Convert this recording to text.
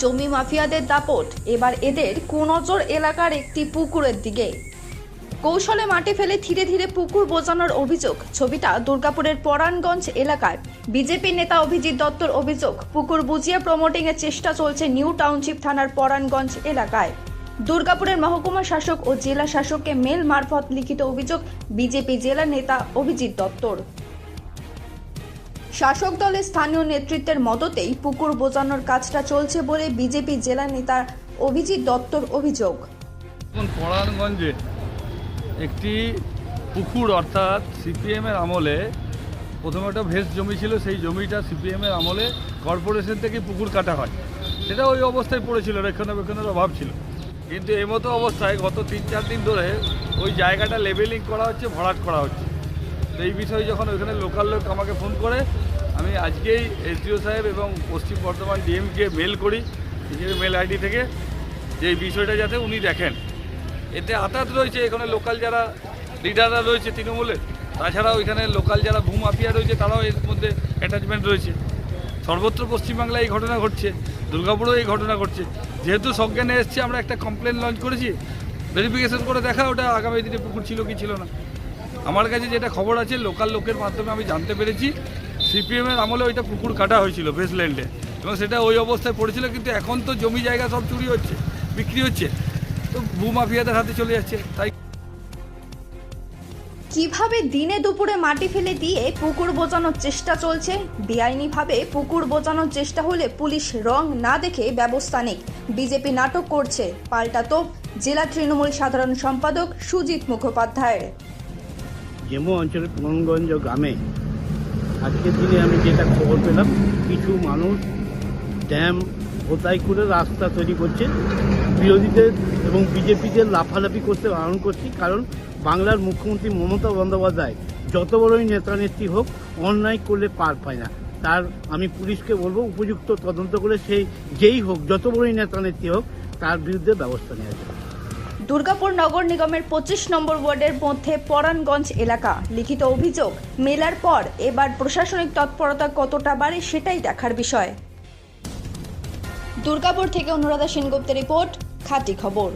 জমি মাফিয়াদের দাপট এবার এদের কুনজর এলাকার একটি পুকুরের দিকে। কৌশলে মাটি ফেলে ধীরে ধীরে পুকুর বোজানোর অভিযোগ। ছবিটা দুর্গাপুরের পরাণগঞ্জ এলাকার। বিজেপি নেতা অভিজিৎ দত্তর অভিযোগ, পুকুর বুঝিয়ে প্রমোটিং এর চেষ্টা চলছে নিউ টাউনশিপ থানার পরাণগঞ্জ এলাকায়। দুর্গাপুরের মহকুমা শাসক ও জেলা শাসককে মেল মারফত লিখিত অভিযোগ বিজেপি জেলা নেতা অভিজিৎ দত্তর। শাসক দলের স্থানীয় নেতৃত্বের মদতেই পুকুর বোজানোর কাজটা চলছে বলে বিজেপি জেলা নেতা অভিজিৎ দত্তর অভিযোগ। পরাণগঞ্জে একটি পুকুর অর্থাৎ সিপিএমের আমলে প্রথমে একটা ভেস জমি ছিল, সেই জমিটা সিপিএমের আমলে কর্পোরেশন থেকে পুকুর কাটা হয়, সেটা ওই অবস্থায় পড়েছিল, রক্ষণাবেক্ষণের অভাব ছিল। কিন্তু এই মতো অবস্থায় গত 3-4 দিন ধরে ওই জায়গাটা লেবেলিং করা হচ্ছে, ভরাট করা হচ্ছে। তো এই বিষয়ে যখন ওইখানে লোকাল লোক আমাকে ফোন করে, আমি আজকেই এসডিও সাহেব এবং পশ্চিম বর্ধমান ডিএমকে মেল করি নিজের মেল আইডি থেকে, যে এই বিষয়টা যাতে উনি দেখেন। এতে আতাত রয়েছে এখানে লোকাল যারা লিডাররা রয়েছে তৃণমূলের, তাছাড়া ওইখানে লোকাল যারা ভূমাফিয়া রয়েছে তারাও এর মধ্যে অ্যাটাচমেন্ট রয়েছে। সর্বত্র পশ্চিমবাংলায় এই ঘটনা ঘটছে, দুর্গাপুরেও এই ঘটনা ঘটছে। যেহেতু সজ্ঞানে এসছে, আমরা একটা কমপ্লেন লঞ্চ করেছি, ভেরিফিকেশন করে দেখা ওটা আগামী দিনে পুকুর ছিল কি ছিল না। আমার কাছে যেটা খবর আছে, লোকাল লোকের মাধ্যমে আমি জানতে পেরেছি সিপিএমের আমলে ওইটা পুকুর কাটা হয়েছিল বেসল্যান্ডে, এবং সেটা ওই অবস্থায় পড়েছিল। কিন্তু এখন তো জমি জায়গা সব চুরি হচ্ছে, বিক্রি হচ্ছে, তো ভূমাফিয়াদের হাতে চলে যাচ্ছে। তাই কিভাবে দিনে দুপুরে মাটি ফেলে দিয়ে পুকুর বোজানোর চেষ্টা চলছে? বেআইনিভাবে পুকুর বোজানোর চেষ্টা হলে পুলিশ রং না দেখে ব্যবস্থা নেই। বিজেপি নাটক করছে, পাল্টা তোপ জেলা তৃণমূল সাধারণ সম্পাদক সুজিত মুখোপাধ্যায়ের। জেমো অঞ্চলের পরাণগঞ্জ গ্রামে আজকের দিনে আমি যেটা খবর পেলাম, কিছু মানুষ ড্যাম হোতাই করে রাস্তা তৈরি করছে। বিরোধীদের এবং বিজেপিদের লাফালাফি করতে বারণ করছি, কারণ বাংলার মুখ্যমন্ত্রী মমতা বন্দ্যোপাধ্যায় যত বড়ই নেতা নেত্রী হোক, অন্যায় করলে পার পায় না। তার আমি পুলিশকে বলবো, উপযুক্ত তদন্ত করে সেই যেই হোক, যত বড়ই নেতা নেত্রী হোক, তার বিরুদ্ধে ব্যবস্থা নেওয়া যায়। দুর্গাপুর নগর নিগমের 25 নম্বর ওয়ার্ডের মধ্যে পরাণগঞ্জ এলাকা। লিখিত অভিযোগ মেলার পর এবার প্রশাসনিক তৎপরতা কতটা বাড়ে সেটাই দেখার বিষয়। দুর্গাপুর থেকে অনুরাধা সেনগুপ্তের রিপোর্ট, খাঁটি খবর।